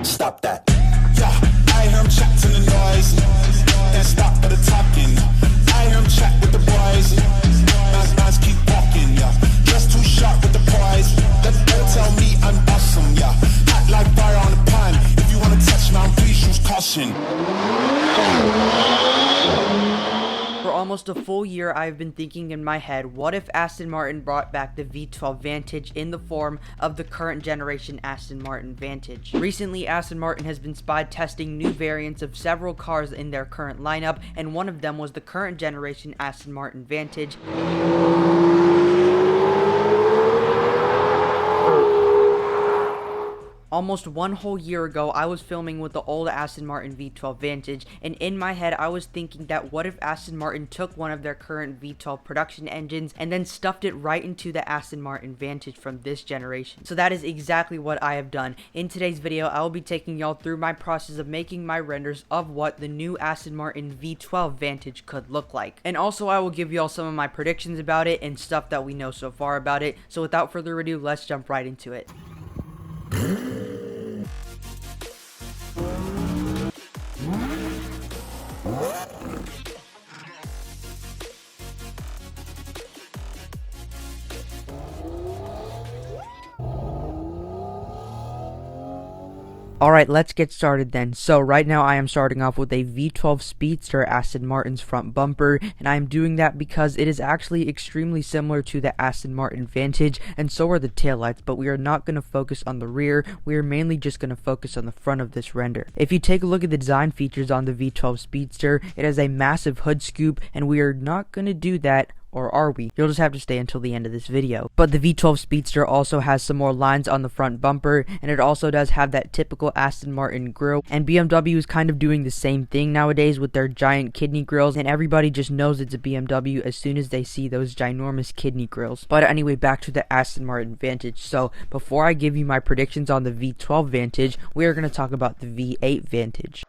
Stop that. Yeah, I hear him chat to the noise. Then stop for the talking. I hear him chat with the boys. Nice, keep walking, yeah. Just too sharp with the prize. Don't tell me I'm awesome, yeah. Hot like fire on the pan. If you wanna touch me, please use caution. For almost a full year, I've been thinking in my head, what if Aston Martin brought back the V12 Vantage in the form of the current generation Aston Martin Vantage? Recently, Aston Martin has been spotted testing new variants of several cars in their current lineup, and one of them was the current generation Aston Martin Vantage. Almost one whole year ago, I was filming with the old Aston Martin V12 Vantage, and in my head, I was thinking that what if Aston Martin took one of their current V12 production engines and then stuffed it right into the Aston Martin Vantage from this generation. So that is exactly what I have done. In today's video, I will be taking y'all through my process of making my renders of what the new Aston Martin V12 Vantage could look like. And also, I will give y'all some of my predictions about it and stuff that we know so far about it. So without further ado, let's jump right into it. Alright, let's get started then. So right now I am starting off with a V12 Speedster Aston Martin's front bumper, and I am doing that because it is actually extremely similar to the Aston Martin Vantage, and so are the taillights, but we are not going to focus on the rear. We are mainly just going to focus on the front of this render. If you take a look at the design features on the V12 Speedster, it has a massive hood scoop, and we are not going to do that. Or are we? You'll just have to stay until the end of this video. But the V12 Speedster also has some more lines on the front bumper, and it also does have that typical Aston Martin grille, and BMW is kind of doing the same thing nowadays with their giant kidney grills, and everybody just knows it's a BMW as soon as they see those ginormous kidney grills. But anyway, back to the Aston Martin Vantage. So before I give you my predictions on the V12 Vantage, we are going to talk about the V8 Vantage.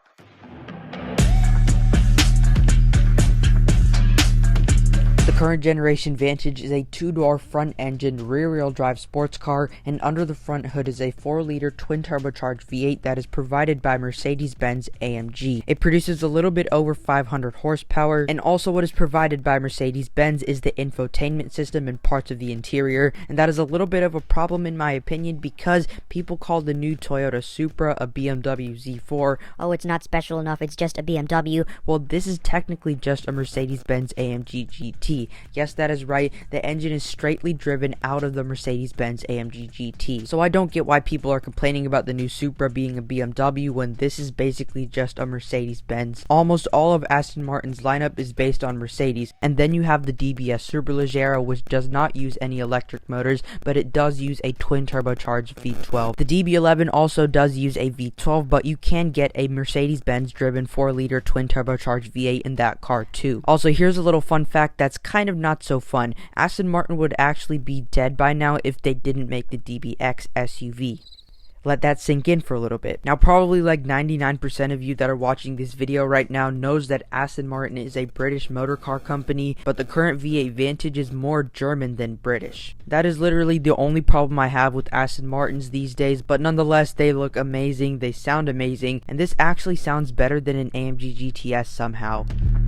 The current generation Vantage is a two-door front-engined rear-wheel drive sports car, and under the front hood is a 4-liter twin-turbocharged V8 that is provided by Mercedes-Benz AMG. It produces a little bit over 500 horsepower, and also what is provided by Mercedes-Benz is the infotainment system and parts of the interior, and that is a little bit of a problem in my opinion because people call the new Toyota Supra a BMW Z4. Oh, it's not special enough, it's just a BMW. Well, this is technically just a Mercedes-Benz AMG GT. Yes, that is right. The engine is straightly driven out of the Mercedes-Benz AMG GT. So I don't get why people are complaining about the new Supra being a BMW when this is basically just a Mercedes-Benz. Almost all of Aston Martin's lineup is based on Mercedes. And then you have the DBS Superleggera, which does not use any electric motors, but it does use a twin turbocharged V12. The DB11 also does use a V12, but you can get a Mercedes-Benz driven 4-liter twin turbocharged V8 in that car too. Also, here's a little fun fact that's kind of not so fun. Aston Martin would actually be dead by now if they didn't make the DBX SUV. Let that sink in for a little bit. Now, probably like 99% of you that are watching this video right now knows that Aston Martin is a British motor car company, but the current V8 Vantage is more German than British. That is literally the only problem I have with Aston Martins these days, but nonetheless, they look amazing, they sound amazing, and this actually sounds better than an AMG GTS somehow.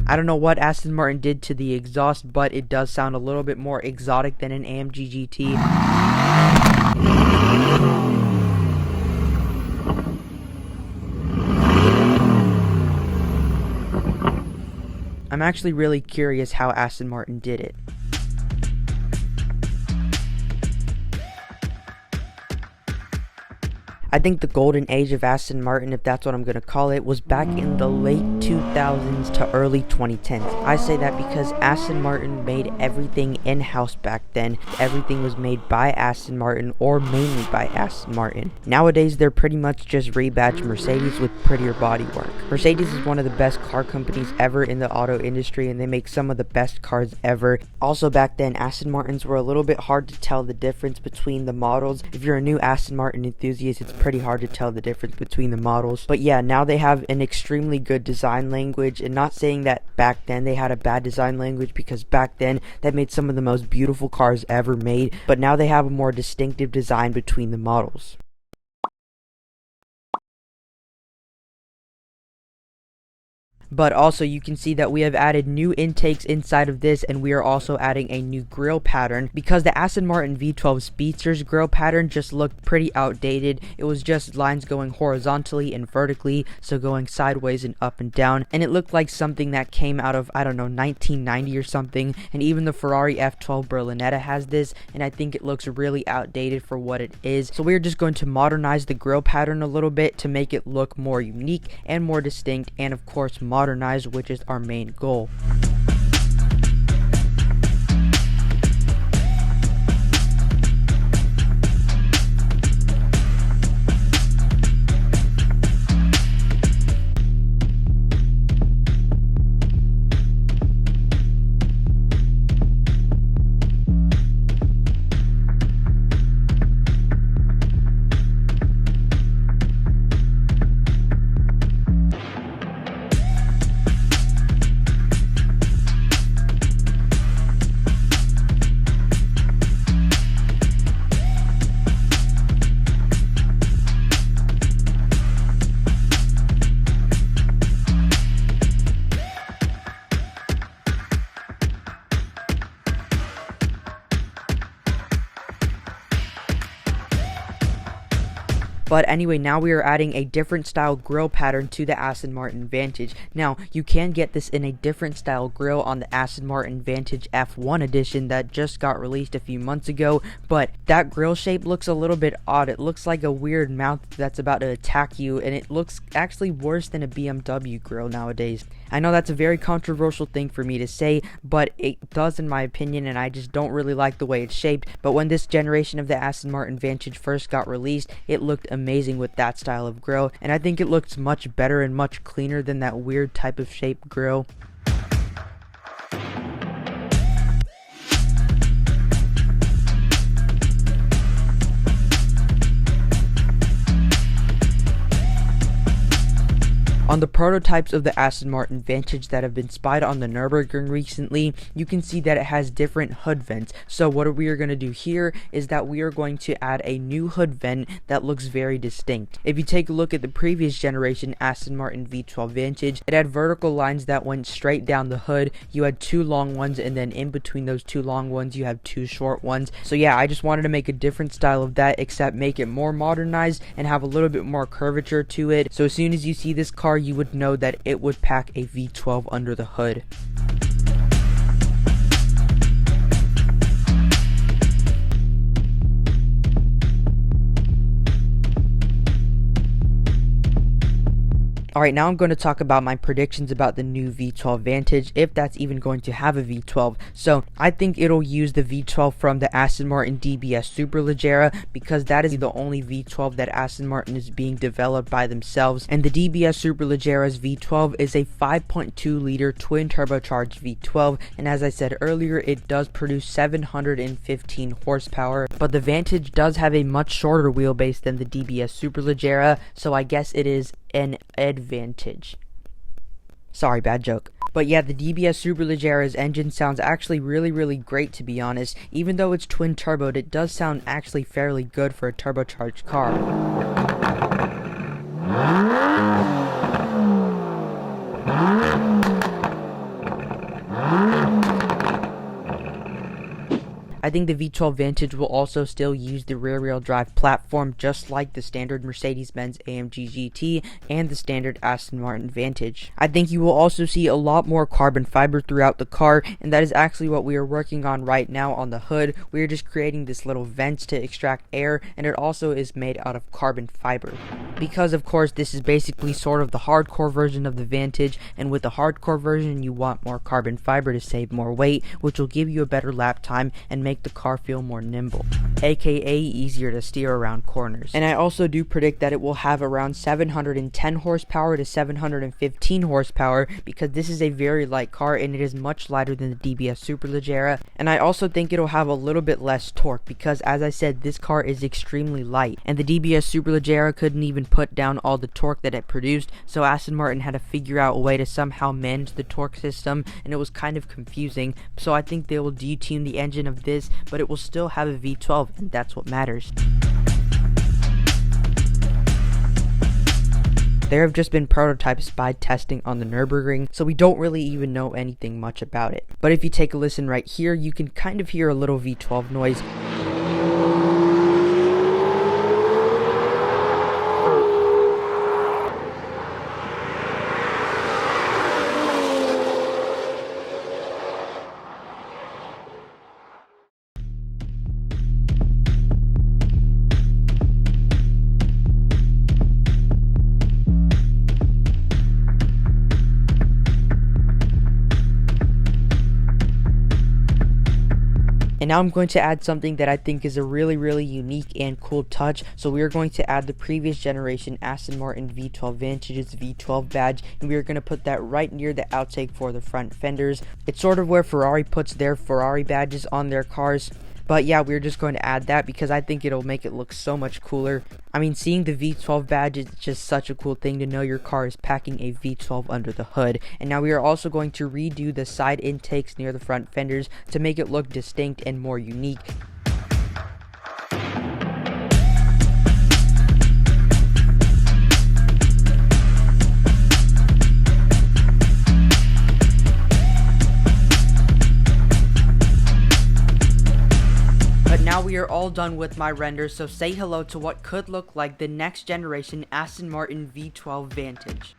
I don't know what Aston Martin did to the exhaust, but it does sound a little bit more exotic than an AMG GT. I'm actually really curious how Aston Martin did it. I think the golden age of Aston Martin, if that's what I'm going to call it, was back in the late 2000s to early 2010s. I say that because Aston Martin made everything in-house back then. Everything was made by Aston Martin or mainly by Aston Martin. Nowadays, they're pretty much just rebadged Mercedes with prettier bodywork. Mercedes is one of the best car companies ever in the auto industry, and they make some of the best cars ever. Also, back then, Aston Martins were a little bit hard to tell the difference between the models. If you're a new Aston Martin enthusiast, it's pretty hard to tell the difference between the models. But yeah, now they have an extremely good design language, and not saying that back then they had a bad design language, because back then they made some of the most beautiful cars ever made, but now they have a more distinctive design between the models. But also you can see that we have added new intakes inside of this, and we are also adding a new grille pattern because the Aston Martin V12 Speedster's grille pattern just looked pretty outdated. It was just lines going horizontally and vertically, so going sideways and up and down, and it looked like something that came out of, I don't know, 1990 or something. And even the Ferrari F12 Berlinetta has this, and I think it looks really outdated for what it is. So we're just going to modernize the grille pattern a little bit to make it look more unique and more distinct, and of course modernize, which is our main goal. But anyway, now we are adding a different style grille pattern to the Aston Martin Vantage. Now, you can get this in a different style grille on the Aston Martin Vantage F1 edition that just got released a few months ago, but that grille shape looks a little bit odd. It looks like a weird mouth that's about to attack you, and it looks actually worse than a BMW grille nowadays. I know that's a very controversial thing for me to say, but it does in my opinion, and I just don't really like the way it's shaped. But when this generation of the Aston Martin Vantage first got released, it looked amazing with that style of grille, and I think it looks much better and much cleaner than that weird type of shaped grille. On the prototypes of the Aston Martin Vantage that have been spied on the Nürburgring recently, you can see that it has different hood vents. So what we are going to do here is that we are going to add a new hood vent that looks very distinct. If you take a look at the previous generation Aston Martin V12 Vantage, it had vertical lines that went straight down the hood. You had two long ones, and then in between those two long ones you have two short ones. So yeah, I just wanted to make a different style of that, except make it more modernized and have a little bit more curvature to it. So as soon as you see this car, you would know that it would pack a V12 under the hood. Alright, now I'm going to talk about my predictions about the new V12 Vantage, if that's even going to have a V12. So, I think it'll use the V12 from the Aston Martin DBS Superleggera, because that is the only V12 that Aston Martin is being developed by themselves. And the DBS Superleggera's V12 is a 5.2 liter twin turbocharged V12, and as I said earlier, it does produce 715 horsepower. But the Vantage does have a much shorter wheelbase than the DBS Superleggera, so I guess it is an advantage. Sorry, bad joke. But yeah, the DBS Superleggera's engine sounds actually really great, to be honest. Even though it's twin turboed, it does sound actually fairly good for a turbocharged car. I think the V12 Vantage will also still use the rear-wheel drive platform, just like the standard Mercedes-Benz AMG GT and the standard Aston Martin Vantage. I think you will also see a lot more carbon fiber throughout the car, and that is actually what we are working on right now on the hood. We are just creating this little vents to extract air, and it also is made out of carbon fiber. Because of course this is basically sort of the hardcore version of the Vantage, and with the hardcore version you want more carbon fiber to save more weight, which will give you a better lap time and make the car feel more nimble, aka easier to steer around corners. And I also do predict that it will have around 710 horsepower to 715 horsepower, because this is a very light car and it is much lighter than the DBS Superleggera. And I also think it'll have a little bit less torque, because as I said, this car is extremely light, and the DBS Superleggera couldn't even put down all the torque that it produced, so Aston Martin had to figure out a way to somehow manage the torque system, and it was kind of confusing. So I think they will detune the engine of this, but it will still have a V12, and that's what matters. There have just been prototypes by testing on the Nürburgring, so we don't really even know anything much about it. But if you take a listen right here, you can kind of hear a little V12 noise. And now I'm going to add something that I think is a really unique and cool touch. So we are going to add the previous generation Aston Martin V12 Vantage's V12 badge, and we are going to put that right near the outtake for the front fenders. It's sort of where Ferrari puts their Ferrari badges on their cars. But yeah, we're just going to add that because I think it'll make it look so much cooler. I mean, seeing the V12 badge is just such a cool thing to know your car is packing a V12 under the hood. And now we are also going to redo the side intakes near the front fenders to make it look distinct and more unique. Now we are all done with my renders, so say hello to what could look like the next generation Aston Martin V12 Vantage.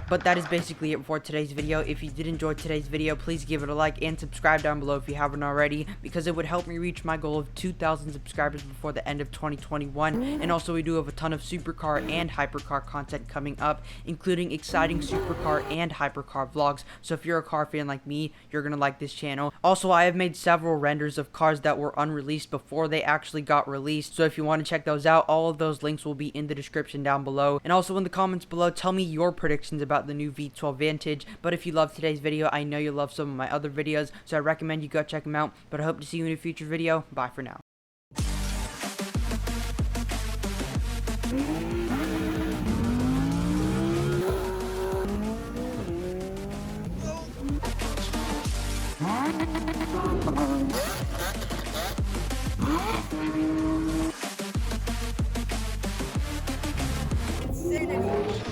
But that is basically it for today's video. If you did enjoy today's video, please give it a like and subscribe down below if you haven't already, because it would help me reach my goal of 2,000 subscribers before the end of 2021. And also, we do have a ton of supercar and hypercar content coming up, including exciting supercar and hypercar vlogs. So if you're a car fan like me, you're gonna like this channel. Also, I have made several renders of cars that were unreleased before they actually got released. So if you want to check those out, all of those links will be in the description down below. And also in the comments below, tell me your predictions about the new V12 Vantage. But if you loved today's video, I know you'll love some of my other videos, so I recommend you go check them out. But I hope to see you in a future video. Bye for now. Say